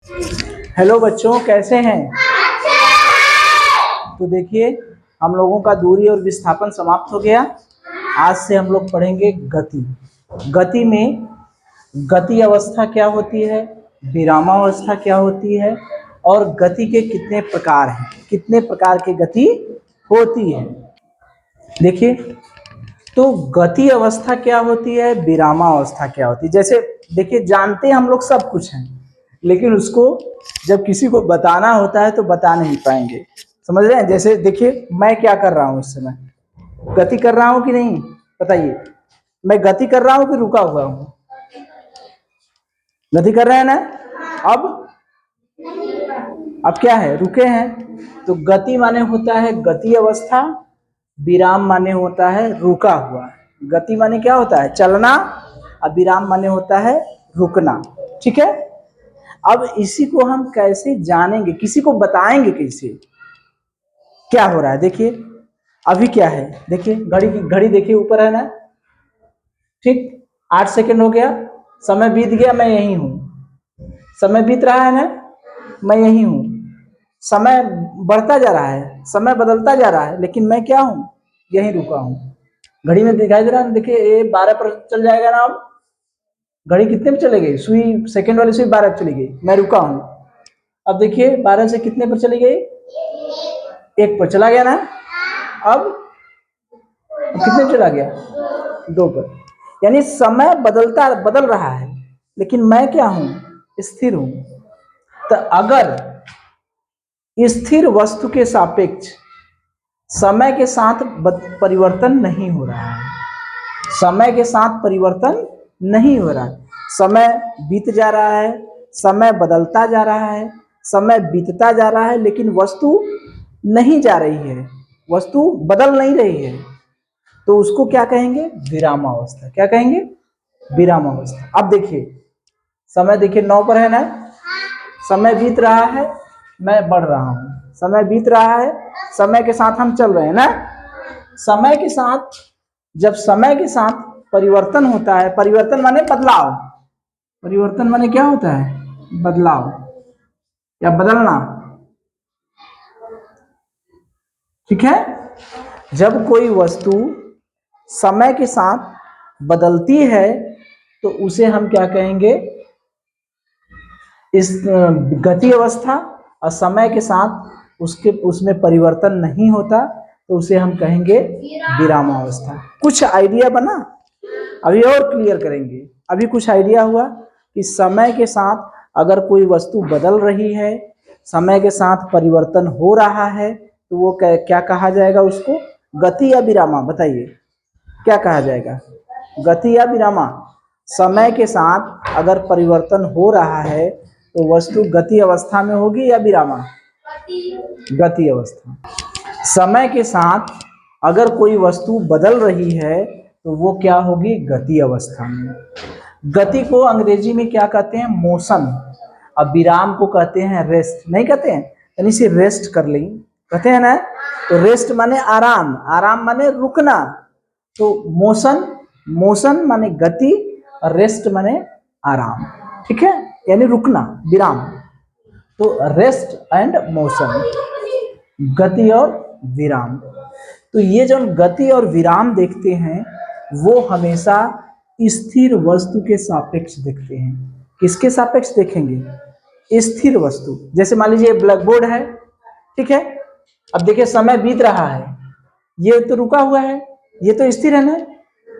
Hello बच्चों, कैसे हैं? तो देखिए, हम लोगों का दूरी और विस्थापन समाप्त हो गया। आज से हम लोग पढ़ेंगे गति। गति में गति अवस्था क्या होती है, विरामावस्था क्या होती है, और गति के कितने प्रकार हैं, कितने प्रकार की गति होती है। देखिए, तो गति अवस्था क्या होती है, विरामावस्था क्या होती है। जैसे देखिए, जानते हैं हम लोग सब कुछ हैं, लेकिन उसको जब किसी को बताना होता है तो बता नहीं पाएंगे। समझ रहे हैं? जैसे देखिए, मैं क्या कर रहा हूँ इस समय, गति कर रहा हूँ कि नहीं, बताइए। मैं गति कर रहा हूँ कि रुका हुआ हूँ? गति कर रहे हैं ना। अब क्या है, रुके हैं। तो गति माने होता है गति अवस्था, विराम माने होता है रुका हुआ। गति माने क्या होता है, चलना, और विराम माने होता है रुकना। ठीक है। अब इसी को हम कैसे जानेंगे, किसी को बताएंगे कैसे, क्या हो रहा है। देखिए, अभी क्या है, देखिए घड़ी की घड़ी देखिए ऊपर है ना। ठीक, 8 सेकंड हो गया, समय बीत गया, मैं यही हूं। समय बीत रहा है ना, मैं यही हूं। समय बढ़ता जा रहा है, समय बदलता जा रहा है, लेकिन मैं क्या हूं, यही रुका हूं। घड़ी में दिखाई दे रहा है, देखिए ये 12 पर चल जाएगा ना। अब घड़ी कितने पे चले गई, सुई सेकंड वाली सुई 12 पे चली गई, मैं रुका हूं। अब देखिए 12 से कितने पर चली गई, 1 पर चला गया ना। अब कितने पे चला गया, 2 पर। यानी समय बदल रहा है, लेकिन मैं क्या हूं, स्थिर हूं। तो अगर स्थिर वस्तु के सापेक्ष समय के साथ परिवर्तन नहीं हो रहा है, समय के साथ परिवर्तन नहीं हो रहा है, समय बीत जा रहा है, समय बदलता जा रहा है, समय बीतता जा रहा है, लेकिन वस्तु नहीं जा रही है, वस्तु बदल नहीं रही है, तो उसको क्या कहेंगे, विरामावस्था। क्या कहेंगे, विरामावस्था। अब देखिए, समय देखिए 9 पर है ना। समय बीत रहा है, मैं बढ़ रहा हूं, समय बीत रहा है, समय के साथ हम चल रहे हैं ना। समय के साथ, जब समय के साथ परिवर्तन होता है, परिवर्तन माने बदलाव, परिवर्तन माने क्या होता है, बदलाव या बदलना। ठीक है। जब कोई वस्तु समय के साथ बदलती है तो उसे हम क्या कहेंगे, इस गति अवस्था। और समय के साथ उसमें परिवर्तन नहीं होता तो उसे हम कहेंगे विरामावस्था। कुछ आइडिया बना, अभी और क्लियर करेंगे। अभी कुछ आइडिया हुआ कि समय के साथ अगर कोई वस्तु बदल रही है, समय के साथ परिवर्तन हो रहा है, तो वो क्या कहा जाएगा, उसको गति या विरामा। बताइए क्या कहा जाएगा, गति या विरामा। समय के साथ अगर परिवर्तन हो रहा है तो वस्तु गति अवस्था में होगी या विरामा, गति अवस्था। समय के साथ अगर कोई वस्तु बदल रही है तो वो क्या होगी, गति अवस्था में। गति को अंग्रेजी में क्या कहते हैं, मोशन। अब विराम को कहते हैं रेस्ट। नहीं कहते हैं, यानी से रेस्ट कर लें, कहते हैं ना। तो रेस्ट माने आराम, आराम माने रुकना। तो मोशन, मोशन माने गति, और रेस्ट माने आराम। ठीक है, यानी रुकना, विराम। तो रेस्ट एंड मोशन, गति और विराम। तो ये जो गति और विराम देखते हैं वो हमेशा स्थिर वस्तु के सापेक्ष देखते हैं। किसके सापेक्ष देखेंगे, स्थिर वस्तु। जैसे मान लीजिए ब्लैक बोर्ड है, ठीक है। अब देखिए समय बीत रहा है, ये तो रुका हुआ है, ये तो स्थिर है ना।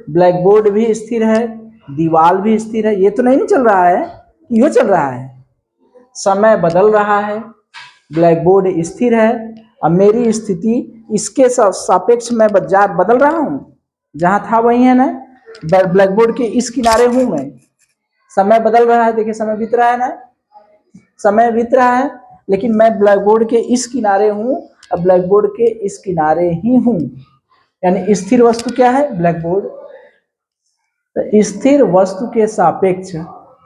ब्लैक बोर्ड भी स्थिर है, दीवार भी स्थिर है, ये तो नहीं चल रहा है, ये चल रहा है। समय बदल रहा है, ब्लैक बोर्ड स्थिर है, अब मेरी स्थिति इसके सापेक्ष में बदल रहा हूं, जहां था वही है ना। ब्लैक बोर्ड के इस किनारे हूं मैं, समय बदल रहा है, देखिए समय बीत रहा है ना, समय बीत रहा है, लेकिन मैं ब्लैक बोर्ड के इस किनारे हूं, अब ब्लैक बोर्ड के इस किनारे ही हूं। यानी स्थिर वस्तु क्या है, ब्लैक बोर्ड। तो स्थिर वस्तु के सापेक्ष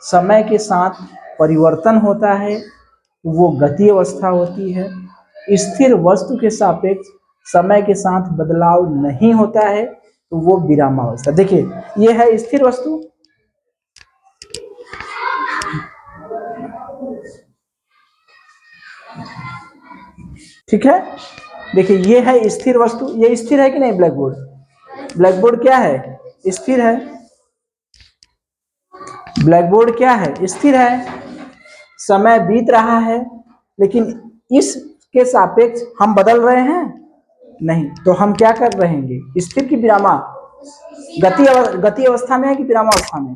समय के साथ परिवर्तन होता है, वो गति अवस्था होती है। स्थिर वस्तु के सापेक्ष समय के साथ बदलाव नहीं होता है तो वो विरामावस्था। देखिए ये है स्थिर वस्तु, ठीक है, देखिए ये है स्थिर वस्तु, ये स्थिर है कि नहीं ब्लैक बोर्ड? ब्लैक बोर्ड क्या है? स्थिर है। ब्लैक बोर्ड क्या है? स्थिर है। समय बीत रहा है लेकिन इसके सापेक्ष हम बदल रहे हैं नहीं, तो हम क्या कर रहेंगे? स्थिर की विरामा गति अवस्था में है कि विरामा अवस्था में?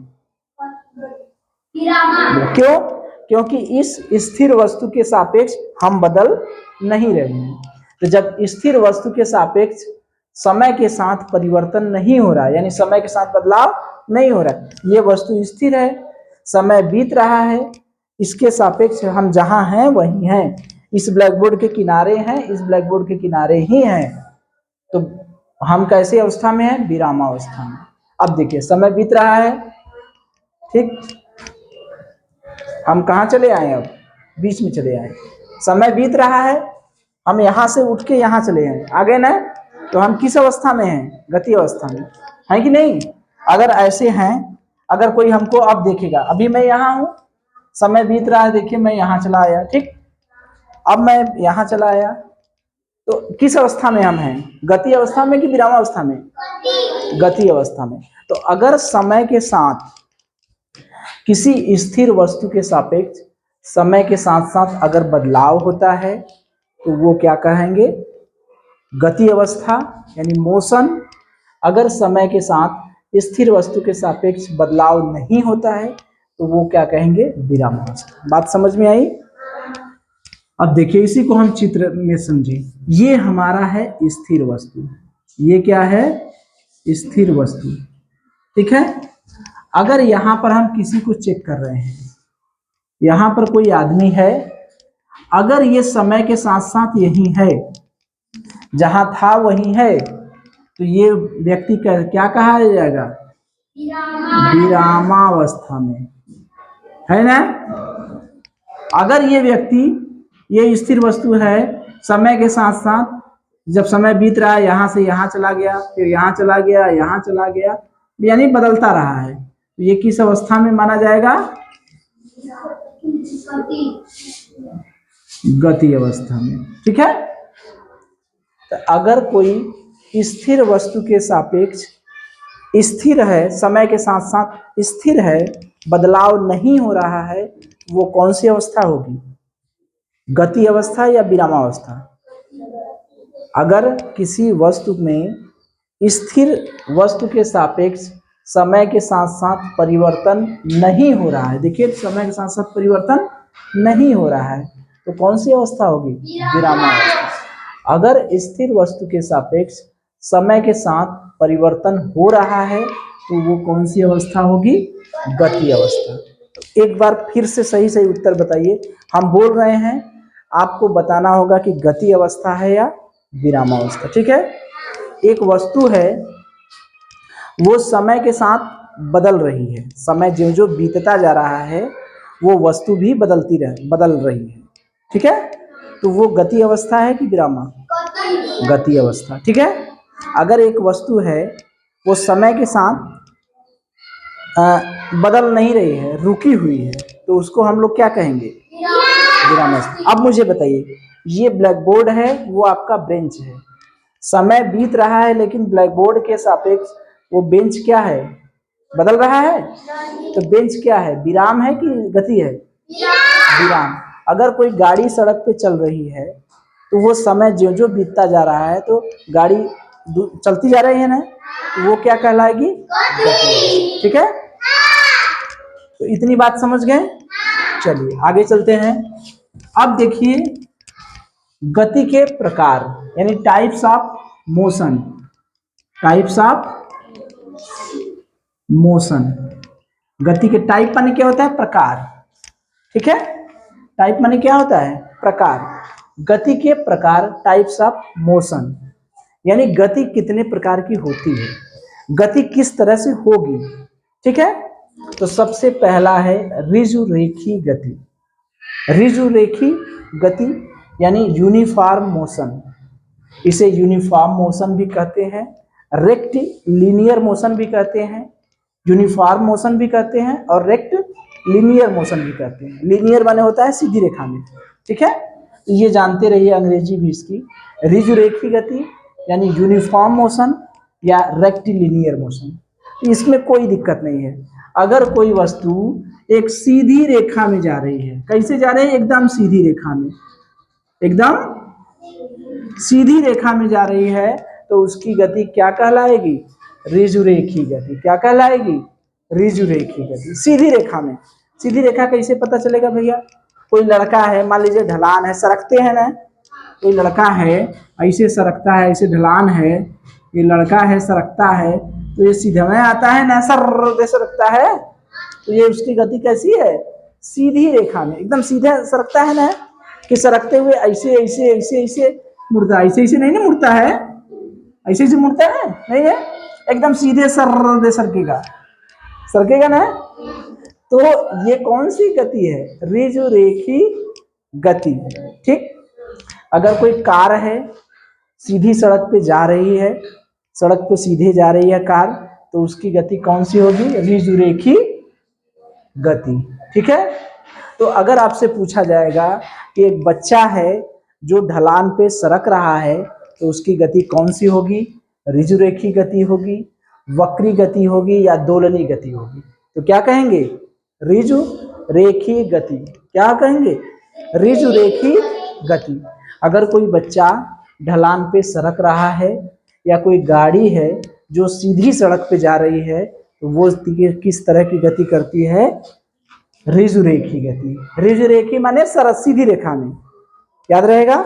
क्यों? क्योंकि इस स्थिर वस्तु के सापेक्ष हम बदल नहीं रहे हैं। तो जब स्थिर वस्तु के सापेक्ष समय के साथ परिवर्तन नहीं हो रहा, यानी समय के साथ बदलाव नहीं हो रहा, ये वस्तु स्थिर है, समय बीत रहा है, इसके सापेक्ष हम जहां हैं वहीं हैं, इस ब्लैक बोर्ड के किनारे हैं, इस ब्लैक बोर्ड के किनारे ही हैं, तो हम कैसी अवस्था में हैं? विरामावस्था में। अब देखिए समय बीत रहा है, ठीक, हम कहाँ चले आए? अब बीच में चले आए। समय बीत रहा है, हम यहाँ से उठ के यहाँ चले आए, आगे ना, तो हम किस अवस्था में हैं? गति अवस्था में, है कि नहीं? अगर ऐसे हैं, अगर कोई हमको अब देखेगा, अभी मैं यहाँ हूँ, समय बीत रहा है, देखिए मैं यहाँ चला आया, ठीक, अब मैं यहाँ चला आया, तो किस अवस्था में हम हैं? गति अवस्था में कि विराम अवस्था में? गति अवस्था में। तो अगर समय के साथ किसी स्थिर वस्तु के सापेक्ष समय के साथ साथ अगर बदलाव होता है तो वो क्या कहेंगे? गति अवस्था, यानी मोशन। अगर समय के साथ स्थिर वस्तु के सापेक्ष बदलाव नहीं होता है तो वो क्या कहेंगे? विराम अवस्था। बात समझ में आई? अब देखिए इसी को हम चित्र में समझे, ये हमारा है स्थिर वस्तु, ये क्या है? स्थिर वस्तु, ठीक है। अगर यहां पर हम किसी को चेक कर रहे हैं, यहां पर कोई आदमी है, अगर ये समय के साथ साथ यही है, जहां था वही है, तो ये व्यक्ति का क्या कहा जाएगा? विरामावस्था में, है ना। अगर ये व्यक्ति, ये स्थिर वस्तु है, समय के साथ साथ जब समय बीत रहा है, यहां से यहां चला गया, फिर यहां चला गया, यहां चला गया, यानी बदलता रहा है, तो ये किस अवस्था में माना जाएगा? गति अवस्था में, ठीक है। तो अगर कोई स्थिर वस्तु के सापेक्ष स्थिर है, समय के साथ साथ स्थिर है, बदलाव नहीं हो रहा है, वो कौन सी अवस्था होगी? गति अवस्था या विरामावस्था? अगर किसी वस्तु में स्थिर वस्तु के सापेक्ष समय के साथ साथ परिवर्तन नहीं हो रहा है, देखिए समय के साथ साथ परिवर्तन नहीं हो रहा है, तो कौन सी अवस्था होगी? विरामावस्था। अगर स्थिर वस्तु के सापेक्ष समय के साथ परिवर्तन हो रहा है तो वो कौन सी अवस्था होगी? गति अवस्था। तो एक बार फिर से सही सही उत्तर बताइए, हम बोल रहे हैं, आपको बताना होगा कि गति अवस्था है या विरामावस्था, ठीक है। एक वस्तु है, वो समय के साथ बदल रही है, समय जो जो बीतता जा रहा है वो वस्तु भी बदल रही है, ठीक है, तो वो गति अवस्था है कि विरामा? गति अवस्था, ठीक है। अगर एक वस्तु है वो समय के साथ बदल नहीं रही है, रुकी हुई है, तो उसको हम लोग क्या कहेंगे? विरामावस्था। अब मुझे बताइए, ये ब्लैक बोर्ड है, वो आपका बेंच है, समय बीत रहा है लेकिन ब्लैक बोर्ड के सापेक्ष वो बेंच क्या है? बदल रहा है, तो बेंच क्या है? विराम है कि गति है? विराम। अगर कोई गाड़ी सड़क पे चल रही है तो वो समय जो जो बीतता जा रहा है, तो गाड़ी चलती जा रही है ना, तो वो क्या कहलाएगी? ठीक है, तो इतनी बात समझ गए। चलिए आगे चलते हैं। अब देखिए गति के प्रकार, यानी types of motion, types of motion. गति के टाइप माने क्या होता है? प्रकार, ठीक है। टाइप माने क्या होता है? प्रकार। गति के प्रकार, टाइप्स ऑफ मोशन, यानी गति कितने प्रकार की होती है, गति किस तरह से होगी, ठीक है। तो सबसे पहला है ऋजुरेखी गति। ऋजुरेखी गति यानी यूनिफॉर्म मोशन, इसे यूनिफॉर्म मोशन भी कहते हैं, रेक्ट लीनियर मोशन भी कहते हैं, यूनिफॉर्म मोशन भी कहते हैं और रेक्ट लीनियर मोशन भी कहते हैं। लीनियर माने होता है सीधी रेखा में, ठीक है। ये जानते रहिए अंग्रेजी भी इसकी। रिजुरेखी गति यानी यूनिफॉर्म मोशन या रेक्टिलिनियर मोशन, इसमें कोई दिक्कत नहीं है। अगर कोई वस्तु एक सीधी रेखा में जा रही है, कैसे जा रही है, एकदम सीधी रेखा में, एकदम सीधी रेखा में जा रही है, तो उसकी गति क्या कहलाएगी, रिजुरेखी गति। क्या कहलाएगी, रिजुरेखी गति। सीधी रेखा में, सीधी रेखा कैसे पता चलेगा भैया, कोई लड़का है, मान लीजिए ढलान है, सरकते हैं ना, कोई लड़का है ऐसे सरकता है, ऐसे ढलान है, ये लड़का है सरकता है, तो ये सीधे में आता है ना, सर सरकता है, तो ये उसकी गति कैसी है, सीधी रेखा में, एकदम सीधे सरकता है ना, कि सरकते हुए ऐसे ऐसे ऐसे ऐसे मुड़ता, ऐसे ऐसे नहीं ना मुड़ता है, ऐसे ऐसे मुड़ता है नहीं है, एकदम सीधे सर सरकेगा, सरकेगा ना। तो ये कौन सी गति है, रिजुरेखी गति। ठीक, अगर कोई कार है, सीधी सड़क पे जा रही है, सड़क पे सीधे जा रही है कार, तो उसकी गति कौन सी होगी, रिजुरेखी गति। ठीक है, तो अगर आपसे पूछा जाएगा कि एक बच्चा है जो ढलान पे सरक रहा है, तो उसकी गति कौन सी होगी, रिजुरेखी गति होगी, वक्री गति होगी या दोलनी गति होगी, तो क्या कहेंगे, रिजुरेखी गति। क्या कहेंगे, रिजुरेखी गति। अगर कोई बच्चा ढलान पे सरक रहा है या कोई गाड़ी है जो सीधी सड़क पे जा रही है, तो वो किस तरह की गति करती है, रिजुरेखी गति। रिजुरेखी माने सीधी रेखा में, याद रहेगा,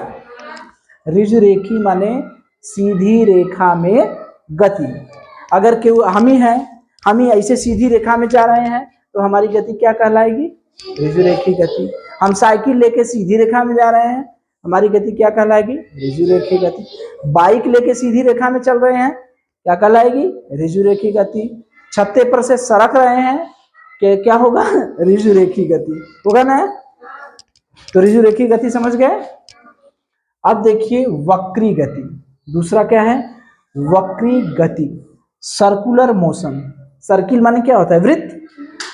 रिजुरेखी माने सीधी रेखा में गति। अगर केवल हम ही हैं, हम ही ऐसे सीधी रेखा में जा रहे हैं, तो हमारी गति क्या कहलाएगी, रिजुरेखी गति। हम साइकिल लेके सीधी रेखा में जा रहे हैं, हमारी गति क्या कहलाएगी, रिजुरेखी गति। बाइक लेके सीधी रेखा में चल रहे हैं, क्या कहलाएगी, रिजुरेखी गति। छत्ते पर से सरक रहे हैं, क्या होगा, रिजुरेखी गति होगा ना। तो रिजुरेखी गति समझ गए। अब देखिए वक्री गति, दूसरा क्या है, वक्री गति, सर्कुलर मोशन। सर्किल माने क्या होता है, वृत्त,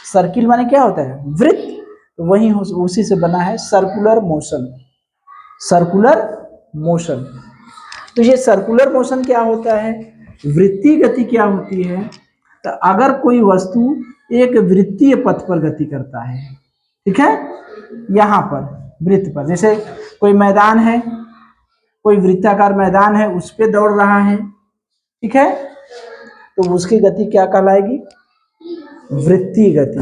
सर्किल माने क्या होता है, वृत्त, तो वही उसी से बना है सर्कुलर मोशन, सर्कुलर मोशन। तो ये सर्कुलर मोशन क्या होता है, वृत्तीय गति क्या होती है, तो अगर कोई वस्तु एक वृत्तीय पथ पर गति करता है, ठीक है, यहाँ पर वृत्त पर, जैसे कोई मैदान है, कोई वृत्ताकार मैदान है, उस पे दौड़ रहा है, ठीक है, तो उसकी गति क्या कहलाएगी, वृत्तीय गति।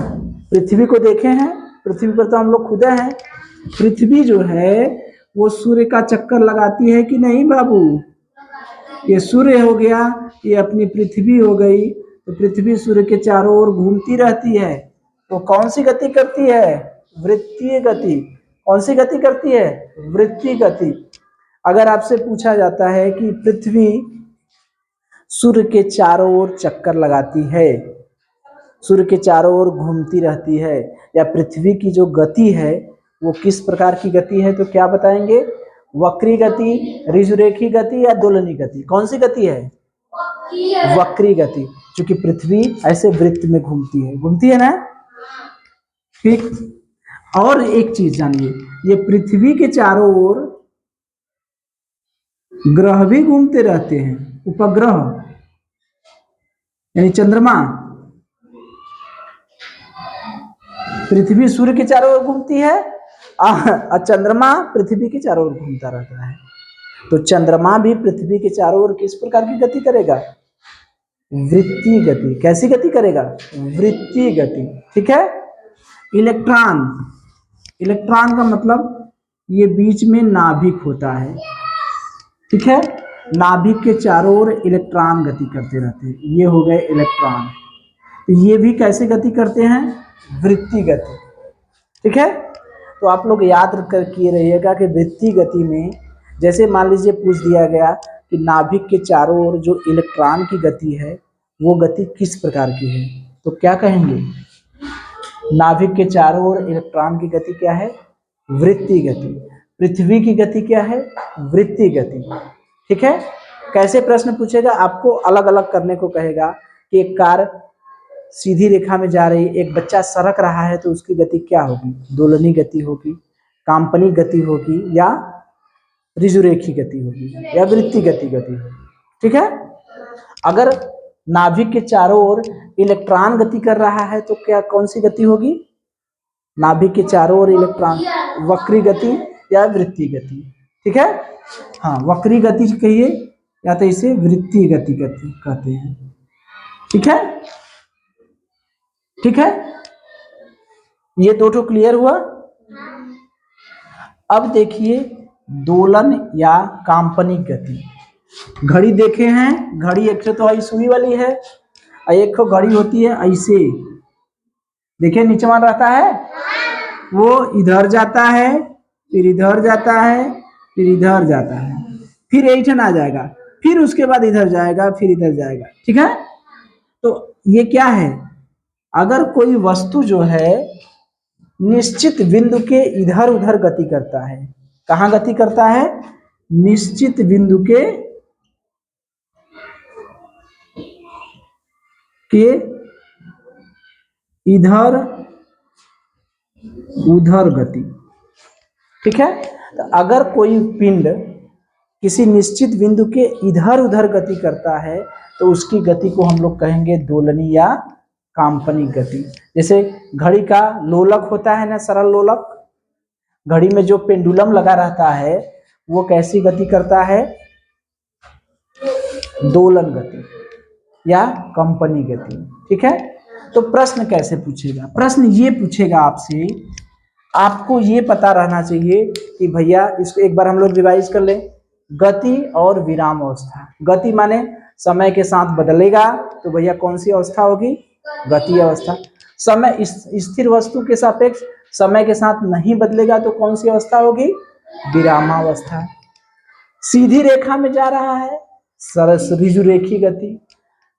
पृथ्वी को देखे हैं, पृथ्वी पर तो हम लोग खुदे हैं, पृथ्वी जो है वो सूर्य का चक्कर लगाती है कि नहीं बाबू, ये सूर्य हो गया, ये अपनी पृथ्वी हो गई, तो पृथ्वी सूर्य के चारों ओर घूमती रहती है, तो कौन सी गति करती है, वृत्तीय गति। कौन सी गति करती है, वृत्तीय गति। अगर आपसे पूछा जाता है कि पृथ्वी सूर्य के चारों ओर चक्कर लगाती है, सूर्य के चारों ओर घूमती रहती है, या पृथ्वी की जो गति है वो किस प्रकार की गति है, तो क्या बताएंगे, वक्री गति, रिजुरेखी गति या दोलनी गति। कौन सी गति है, वक्री गति, क्योंकि पृथ्वी ऐसे वृत्त में घूमती है ना। ठीक, और एक चीज जानिए, ये पृथ्वी के चारों ओर ग्रह भी घूमते रहते हैं, उपग्रह यानी चंद्रमा। पृथ्वी सूर्य के चारों ओर घूमती है और चंद्रमा पृथ्वी के चारों ओर घूमता रहता है, तो चंद्रमा भी पृथ्वी के चारों ओर किस प्रकार की गति करेगा, वृत्तीय गति। कैसी गति करेगा, वृत्तीय गति। ठीक है, इलेक्ट्रॉन, इलेक्ट्रॉन का मतलब ये बीच में नाभिक होता है, ठीक है, नाभिक के चारों ओर इलेक्ट्रॉन गति करते रहते हैं, ये हो गए इलेक्ट्रॉन। तो ये भी कैसे गति करते हैं, वृत्तीय गति। ठीक है, तो आप लोग याद कर किए रहिएगा कि वृत्तीय गति में जैसे मान लीजिए पूछ दिया गया कि नाभिक के चारों ओर जो इलेक्ट्रॉन की गति है वो गति किस प्रकार की है, तो क्या कहेंगे, नाभिक के चारों ओर इलेक्ट्रॉन की गति क्या है, वृत्तीय गति। पृथ्वी की गति क्या है, वृत्तीय गति। ठीक है, कैसे प्रश्न पूछेगा, आपको अलग अलग करने को कहेगा कि एक कार सीधी रेखा में जा रही, एक बच्चा सरक रहा है, तो उसकी गति क्या होगी, दोलनी गति होगी, कांपनिक गति होगी या ऋजुरेखी गति होगी या वृत्ति गति होगी। ठीक है। अगर नाभिक के चारों ओर इलेक्ट्रॉन गति कर रहा है तो क्या कौन सी गति होगी? नाभिक के चारों ओर इलेक्ट्रॉन, वक्री गति या वृत्ति गति। ठीक है। हाँ, वक्री गति कहिए या तो इसे वृत्तीय गति कहते हैं। ठीक है। ठीक है, ये दो ठो क्लियर हुआ। अब देखिए दोलन या काल्पनिक गति। घड़ी देखे हैं, घड़ी एक तो आई सुई वाली है और एक तो घड़ी होती है ऐसे, देखिए नीचे मान रहता है, वो इधर जाता है, फिर इधर जाता है, फिर इधर जाता है, फिर ऐठन आ जाएगा, फिर उसके बाद इधर जाएगा, फिर इधर जाएगा। ठीक है। तो ये क्या है? अगर कोई वस्तु जो है निश्चित बिंदु के इधर उधर गति करता है, कहाँ गति करता है? निश्चित बिंदु के इधर उधर गति। ठीक है। तो अगर कोई पिंड किसी निश्चित बिंदु के इधर उधर गति करता है तो उसकी गति को हम लोग कहेंगे दोलनी या काल्पनिक गति। जैसे घड़ी का लोलक होता है ना, सरल लोलक, घड़ी में जो पेंडुलम लगा रहता है वो कैसी गति करता है? दोलन गति या कंपनी गति। ठीक है। तो प्रश्न कैसे पूछेगा? प्रश्न ये पूछेगा आपसे, आपको ये पता रहना चाहिए कि भैया इसको एक बार हम लोग रिवाइज कर लें। गति और विराम अवस्था। गति माने समय के साथ बदलेगा तो भैया कौन सी अवस्था होगी? गति अवस्था। समय स्थिर वस्तु के सापेक्ष समय के साथ नहीं बदलेगा तो कौन सी अवस्था होगी? विरामावस्था। सीधी रेखा में जा रहा है, सरस ऋजुरेखी गति।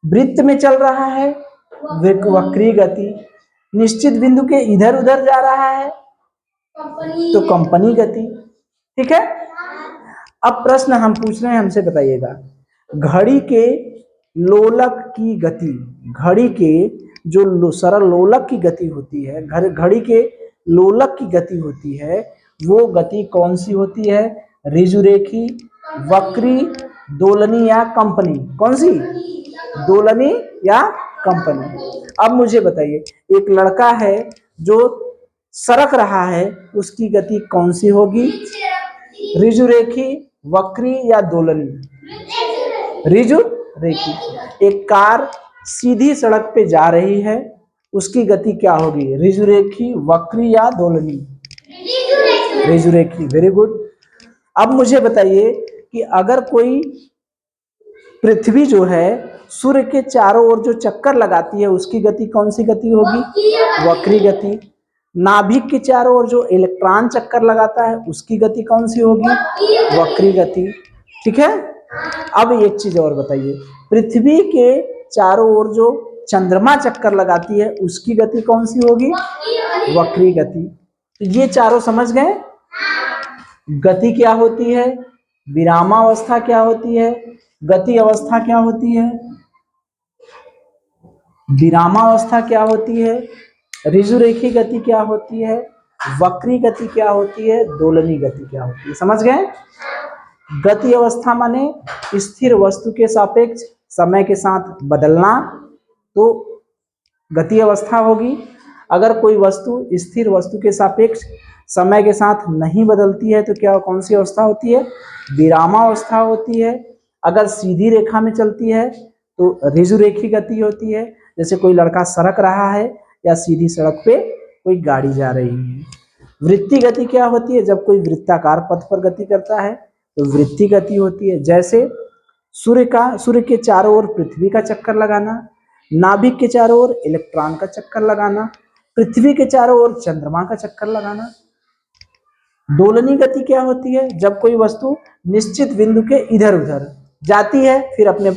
वृत्त में चल रहा है, वक्री गति। निश्चित बिंदु के इधर उधर जा रहा है तो कंपनी गति। ठीक है। अब प्रश्न हम पूछ रहे हैं, हमसे बताइएगा, घड़ी के लोलक की गति, घड़ी के जो सरल लोलक की गति होती है, घड़ी के लोलक की गति होती है, वो गति कौन सी होती है? ऋजुरेखी, वक्री, दोलनी या कंपनी? कौन सी? दोलनी या कंपनी। अब मुझे बताइए, एक लड़का है जो सरक रहा है, उसकी गति कौन सी होगी? ऋजुरेखी, वक्री या दोलनी? ऋजुरेखी। एक कार सीधी सड़क पे जा रही है, उसकी गति क्या होगी? ऋजुरेखी, वक्री या दोलनी? ऋजुरेखी। Very good. अब मुझे बताइए कि अगर कोई पृथ्वी जो है सूर्य के चारों ओर जो चक्कर लगाती है उसकी गति कौन सी गति होगी? वक्री गति। नाभिक के चारों ओर जो इलेक्ट्रॉन चक्कर लगाता है उसकी गति कौन सी होगी? वक्री गति। ठीक है। अब एक चीज और बताइए, पृथ्वी के चारों ओर जो चंद्रमा चक्कर लगाती है उसकी गति कौन सी होगी? वक्री गति। तो ये चारों समझ गए? गति क्या होती है, विरामावस्था क्या होती है, गति अवस्था क्या होती है, विरामावस्था क्या होती है, ऋजुरेखी गति क्या होती है, वक्री गति क्या होती है, दोलनी गति क्या होती है। समझ गए? गति अवस्था माने स्थिर वस्तु के सापेक्ष समय के साथ बदलना, तो गति अवस्था होगी। अगर कोई वस्तु स्थिर वस्तु के सापेक्ष समय के साथ नहीं बदलती है तो क्या कौन सी अवस्था होती है? विरामावस्था होती है। अगर सीधी रेखा में चलती है तो ऋजुरेखी गति होती है, जैसे कोई लड़का सरक रहा है या सीधी सड़क पे कोई गाड़ी जा रही है। वृत्ति गति क्या होती है? जब कोई वृत्ताकार पथ पर गति करता है तो वृत्ति गति होती है, जैसे सूर्य के चारों ओर पृथ्वी का चक्कर लगाना, नाभिक के चारों ओर इलेक्ट्रॉन का चक्कर लगाना, पृथ्वी के चारों ओर चंद्रमा का चक्कर लगाना। दोलनी गति क्या होती है? जब कोई वस्तु निश्चित बिंदु के इधर उधर जाती है, फिर अपने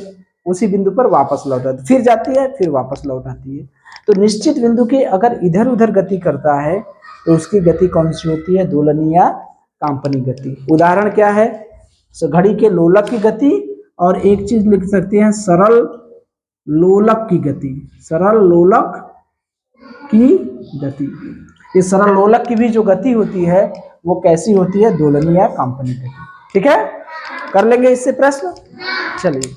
उसी बिंदु पर वापस लौट आती है, फिर जाती है, फिर वापस लौट आती है। तो निश्चित बिंदु के अगर इधर उधर गति करता है तो उसकी गति कौन सी होती है? दोलनी या काल्पनिक गति। उदाहरण क्या है? घड़ी के लोलक की गति, और एक चीज लिख सकते हैं सरल लोलक की गति। सरल लोलक की गति, ये सरल लोलक की भी जो गति होती है वो कैसी होती है? दोलनी या काल्पनिक गति। ठीक है, कर लेंगे इससे प्रश्न। चलिए।